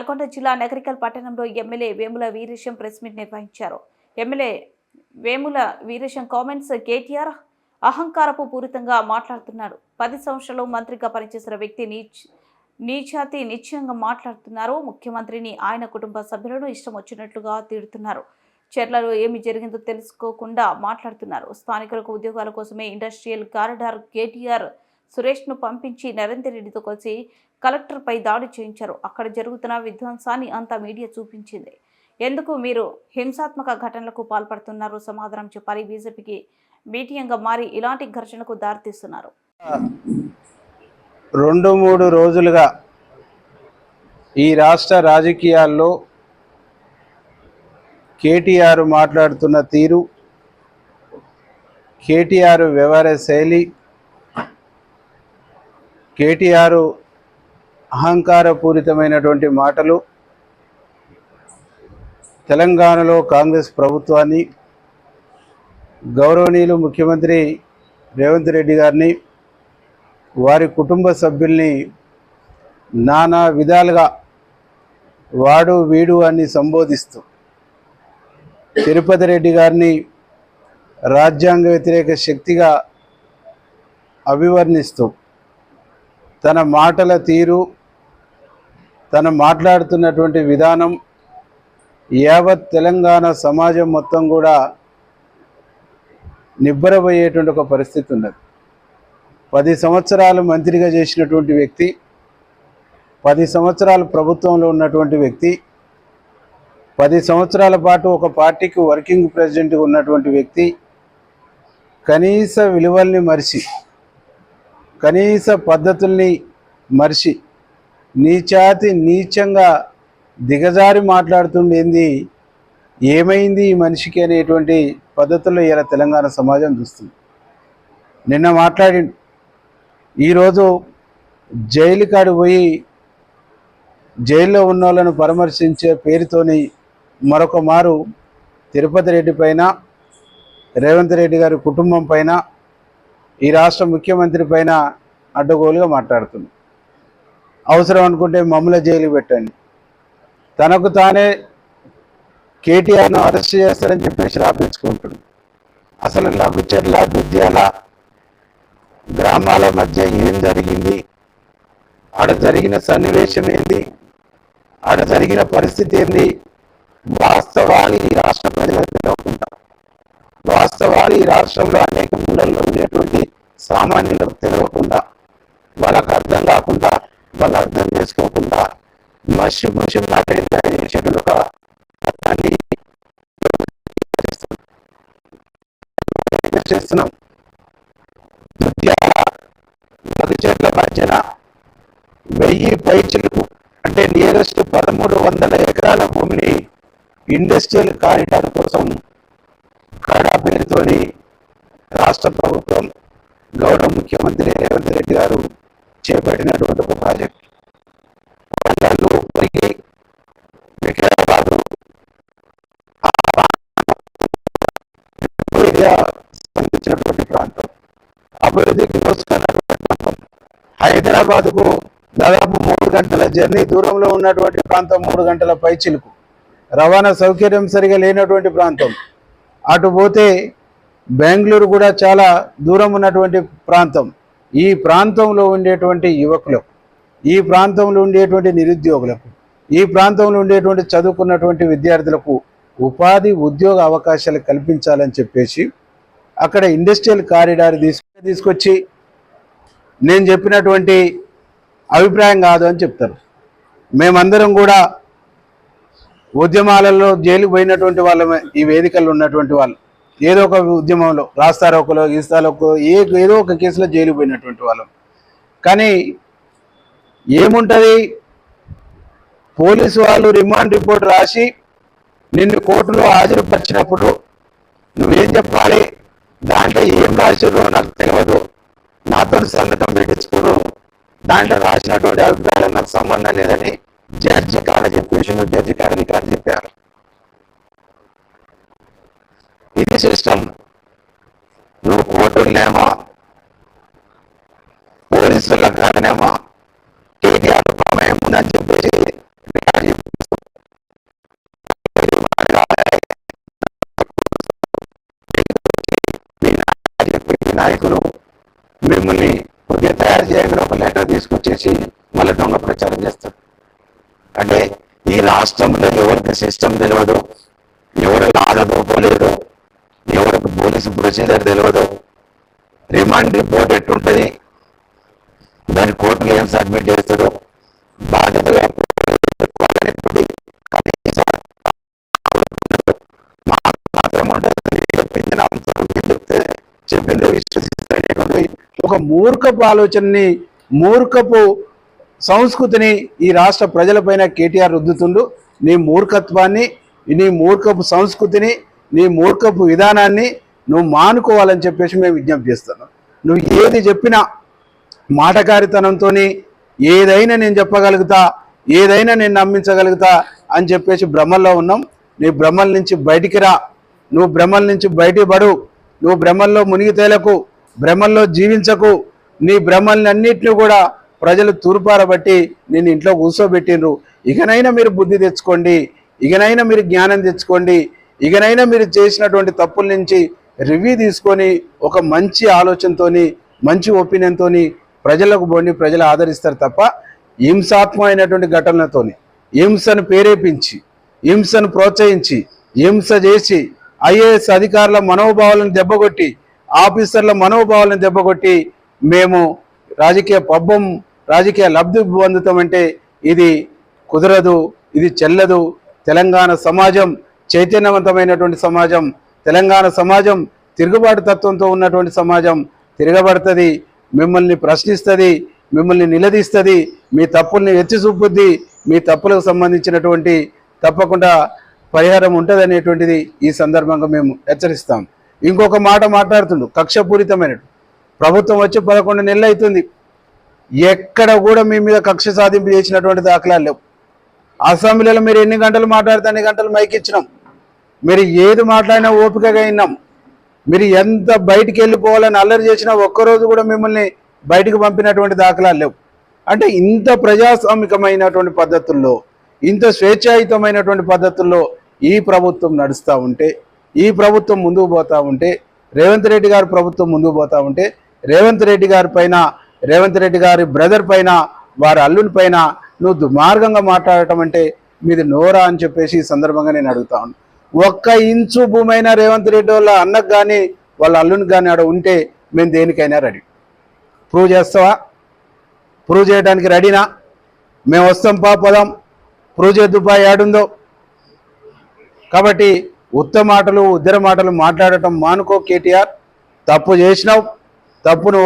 నల్గొండ జిల్లా నగరికల్ పట్టణంలో MLA Vemula Veeresham press meet నిర్వహించారు. ఎమ్మెల్యే వేముల వీరేశం కామెంట్స్ కేటీఆర్ అహంకారపు పూరితంగా మాట్లాడుతున్నారు. 10 సంవత్సరాలు మంత్రిగా పనిచేసిన వ్యక్తి నీచాతి నిశ్చయంగా మాట్లాడుతున్నారు. ముఖ్యమంత్రిని ఆయన కుటుంబ సభ్యులను ఇష్టం వచ్చినట్లుగా తిడుతున్నారు. చర్లలో ఏమి జరిగిందో తెలుసుకోకుండా మాట్లాడుతున్నారు. స్థానికులకు ఉద్యోగాల కోసమే ఇండస్ట్రియల్ కారిడార్ కేటీఆర్ సురేష్ను పంపించి నరేందర్ రెడ్డితో కలిసి కలెక్టర్పై దాడి చేయించారు. అక్కడ జరుగుతున్న విధ్వంసాన్ని అంతా మీడియా చూపించింది. ఎందుకు మీరు హింసాత్మక ఘటనలకు పాల్పడుతున్నారు? సమాధానం చెప్పాలి. బీజేపీకి మీటియంగా మారి ఇలాంటి ఘర్షణకు దారితీస్తున్నారు. 2-3 రోజులుగా ఈ రాష్ట్ర రాజకీయాల్లో కేటీఆర్ మాట్లాడుతున్న తీరు, కేటీఆర్ వ్యవహార శైలి, కేటీఆర్ అహంకారపూరితమైనటువంటి మాటలు తెలంగాణలో కాంగ్రెస్ ప్రభుత్వాన్ని, గౌరవనీయులు ముఖ్యమంత్రి రేవంత్ రెడ్డి గారిని, వారి కుటుంబ సభ్యుల్ని నానా విధాలుగా వాడు వీడు అని సంబోధిస్తూ తిరుపతి రెడ్డి గారిని రాజ్యాంగ వ్యతిరేక శక్తిగా అభివర్ణిస్తూ తన మాటల తీరు, తను మాట్లాడుతున్నటువంటి విధానం యావత్ తెలంగాణ సమాజం మొత్తం కూడా నిబ్బరపోయేటువంటి ఒక పరిస్థితి ఉన్నది. 10 సంవత్సరాలు మంత్రిగా చేసినటువంటి వ్యక్తి, 10 సంవత్సరాలు ప్రభుత్వంలో ఉన్నటువంటి వ్యక్తి, 10 సంవత్సరాల పాటు ఒక పార్టీకి వర్కింగ్ ప్రెసిడెంట్గా ఉన్నటువంటి వ్యక్తి కనీస విలువల్ని మరిచి, కనీస పద్ధతుల్ని మరిచి నీచాతి నీచంగా దిగజారి మాట్లాడుతుండేంది, ఏమైంది ఈ మనిషికి అనేటువంటి పద్ధతుల్లో ఇలా తెలంగాణ సమాజం చూస్తుంది. నిన్న మాట్లాడిండు, ఈరోజు జైలు కాడికి పోయి జైల్లో ఉన్న వాళ్ళను పరామర్శించే పేరుతోని మరొక మారు తిరుపతి రెడ్డి పైన, రేవంత్ రెడ్డి గారి కుటుంబం పైన, ఈ రాష్ట్ర ముఖ్యమంత్రి పైన అడ్డగోలుగా మాట్లాడుతుంది. అవసరం అనుకుంటే మమ్మల్ని జైలు పెట్టండి, తనకు తానే కేటీఆర్ను అరెస్ట్ చేస్తారని చెప్పేసి రాపించుకుంటుంది. అసలు లఘుచర్ల దుద్యాల గ్రామాల మధ్య ఏం జరిగింది, ఆడ జరిగిన సన్నివేశం ఏంది, ఆడ జరిగిన పరిస్థితి ఏంది, వాస్తవాలు ఈ రాష్ట్ర ప్రజలకు తెలియకుండా, వాస్తవాలు ఈ రాష్ట్రంలో అనేక మూలల్లో ఉండేటువంటి సామాన్యులకు తెలియకుండా, వాళ్ళకు అర్థం కాకుండా, వాళ్ళు అర్థం చేసుకోకుండా మషి మాట్లాడేటువంటి ఒక అర్థాన్ని చేస్తున్నాం. మధుచెట్ల మధ్యన 1000 పైచిలకు అంటే నియరెస్ట్ 1300 ఎకరాల భూమిని ఇండస్ట్రియల్ కారిడార్ కోసం కాడా పేరుతోని రాష్ట్ర ప్రభుత్వం, గౌరవ ముఖ్యమంత్రి రేవంత్ రెడ్డి గారు చేపట్టినటువంటి ఒక ప్రాజెక్ట్. వికారాబాద్ సంబంధించినటువంటి ప్రాంతం, అభివృద్ధికి నోచుకున్నటువంటి ప్రాంతం. హైదరాబాద్కు దాదాపు 3 గంటల జర్నీ దూరంలో ఉన్నటువంటి ప్రాంతం, 3 గంటల పైచిలుకు, రవాణా సౌకర్యం సరిగా లేనటువంటి ప్రాంతం. అటు పోతే బెంగళూరు కూడా చాలా దూరం ఉన్నటువంటి ప్రాంతం. ఈ ప్రాంతంలో ఉండేటువంటి యువకులకు, ఈ ప్రాంతంలో ఉండేటువంటి నిరుద్యోగులకు, ఈ ప్రాంతంలో ఉండేటువంటి చదువుకున్నటువంటి విద్యార్థులకు ఉపాధి ఉద్యోగ అవకాశాలు కల్పించాలని చెప్పేసి అక్కడ ఇండస్ట్రియల్ కారిడార్ తీసుకొచ్చి నేను చెప్పినటువంటి అభిప్రాయం కాదు అని చెప్తారు. మేమందరం కూడా ఉద్యమాలలో జైలుకు పోయినటువంటి వాళ్ళమే, ఈ వేదికల్లో ఉన్నటువంటి వాళ్ళు ఏదో ఒక ఉద్యమంలో రాస్తారోకలో గీస్తాలోకో ఏదో ఒక కేసులో జైలుకు పోయినటువంటి వాళ్ళం. కానీ ఏముంటుంది, పోలీసు వాళ్ళు రిమాండ్ రిపోర్ట్ రాసి నిన్ను కోర్టులో హాజరుపరిచినప్పుడు నువ్వేం చెప్పాలి, దాంట్లో ఏం రాసిరో నాకు తెలియదు, నాతో సంతకం పెట్టించుకోను, దాంట్లో రాసినటువంటి అభిప్రాయాలు నాకు సంబంధం లేదని జడ్జి కాడ చెప్పేసి జడ్జి కాడని కాడ చెప్పారు. ఇది సిస్టమ్. నువ్వు కోర్టులనేమో పోలీసుల కాడనేమో కేటీఆర్ ప్రమేయం ఉందని చెప్పేసి మిమ్మల్ని కొద్దిగా తయారు చేయకుండా ఒక లెటర్ తీసుకొచ్చేసి మళ్ళీ దొంగ ప్రచారం చేస్తారు. అంటే ఈ రాష్ట్రంలో ఎవరికి సిస్టమ్ తెలియదు, ఎవరు ఆదపోలేదో, ఎవరికి పోలీసు ప్రొసీజర్ తెలియదు, రిమాండ్ రిపోర్ట్ ఎట్టుంటుంది, దాని కోర్టులో ఏం సబ్మిట్ చేస్తారో బాధ్యతగా చెప్పింది విశ్వసిస్తాయి. ఒక మూర్ఖపు ఆలోచనని, మూర్ఖపు సంస్కృతిని ఈ రాష్ట్ర ప్రజలపైన కేటీఆర్ రుద్దుతుండు. నీ మూర్ఖత్వాన్ని, నీ మూర్ఖపు సంస్కృతిని, నీ మూర్ఖపు విధానాన్ని నువ్వు మానుకోవాలని చెప్పేసి మేము విజ్ఞప్తి చేస్తున్నాం. నువ్వు ఏది చెప్పినా మాటకారితనంతో ఏదైనా నేను చెప్పగలుగుతా, ఏదైనా నేను నమ్మించగలుగుతా అని చెప్పేసి భ్రమల్లో ఉన్నాం. నీ భ్రమల నుంచి బయటికి రా, నువ్వు భ్రమల నుంచి బయటికి పడు, నువ్వు భ్రమల్లో మునిగి తేలకు, భ్రమల్లో జీవించకు. నీ భ్రమల్ని అన్నింటినీ కూడా ప్రజలు తూర్పారబట్టి నేను ఇంట్లో కూర్చోబెట్టిండ్రు. ఇకనైనా మీరు బుద్ధి తెచ్చుకోండి, ఇకనైనా మీరు జ్ఞానం తెచ్చుకోండి, ఇకనైనా మీరు చేసినటువంటి తప్పుల నుంచి రివ్యూ తీసుకొని ఒక మంచి ఆలోచనతో, మంచి ఒపీనియన్తో ప్రజలకు పోండి. ప్రజలు ఆదరిస్తారు తప్ప హింసాత్మకమైనటువంటి ఘటనలతోని, హింసను ప్రేరేపించి, హింసను ప్రోత్సహించి, హింస చేసి ఐఏఎస్ అధికారుల మనోభావాలను దెబ్బకొట్టి, ఆఫీసర్ల మనోభావాలను దెబ్బకొట్టి మేము రాజకీయ పబ్బం, రాజకీయ లబ్ధి పొందుతామంటే ఇది కుదరదు, ఇది చెల్లదు. తెలంగాణ సమాజం చైతన్యవంతమైనటువంటి సమాజం, తెలంగాణ సమాజం తిరుగుబాటు తత్వంతో ఉన్నటువంటి సమాజం. తిరగబడుతుంది, మిమ్మల్ని ప్రశ్నిస్తుంది, మిమ్మల్ని నిలదీస్తుంది, మీ తప్పుల్ని ఎత్తి చూపుద్ది, మీ తప్పులకు సంబంధించినటువంటి తప్పకుండా పరిహారం ఉంటుంది అనేటువంటిది ఈ సందర్భంగా మేము హెచ్చరిస్తాం. ఇంకొక మాట మాట్లాడుతుండు, కక్షపూరితమైన ప్రభుత్వం వచ్చి 11 నెలలు అవుతుంది, ఎక్కడ కూడా మీ మీద కక్ష సాధింపు చేసినటువంటి దాఖలాలు లేవు. అసెంబ్లీలో మీరు ఎన్ని గంటలు మాట్లాడితే అన్ని గంటలు మైక్ ఇచ్చినాం, మీరు ఏది మాట్లాడినా ఓపికగా విన్నాం. మీరు ఎంత బయటికి వెళ్ళిపోవాలని అల్లరి చేసినా ఒక్కరోజు కూడా మిమ్మల్ని బయటకు పంపినటువంటి దాఖలాలు లేవు. అంటే ఇంత ప్రజాస్వామికమైనటువంటి పద్ధతుల్లో, ఇంత స్వేచ్ఛాయుతమైనటువంటి పద్ధతుల్లో ఈ ప్రభుత్వం నడుస్తూ ఉంటే, ఈ ప్రభుత్వం ముందుకు పోతూ ఉంటే, రేవంత్ రెడ్డి గారి ప్రభుత్వం ముందుకు పోతూ ఉంటే, రేవంత్ రెడ్డి గారి పైన, రేవంత్ రెడ్డి గారి బ్రదర్ పైన, వారి అల్లుని పైన నువ్వు దుర్మార్గంగా మాట్లాడటం అంటే మీది నోరా అని చెప్పేసి ఈ సందర్భంగా నేను అడుగుతా ఉన్నాను. 1 ఇంచు భూమైనా రేవంత్ రెడ్డి వాళ్ళ అన్నకు కానీ వాళ్ళ అల్లునికి కానీ ఆడ ఉంటే మేము దేనికైనా రెడీ. ప్రూవ్ చేస్తావా? ప్రూవ్ చేయడానికి రెడీనా? మేము వస్తాం, పోదాం, ప్రూవ్ చేద్దుపా ఏడుందో. కాబట్టి ఉత్తమ మాటలు, ఉద్దర మాటలు మాట్లాడటం మానుకో కేటీఆర్. తప్పు చేసినావు, తప్పును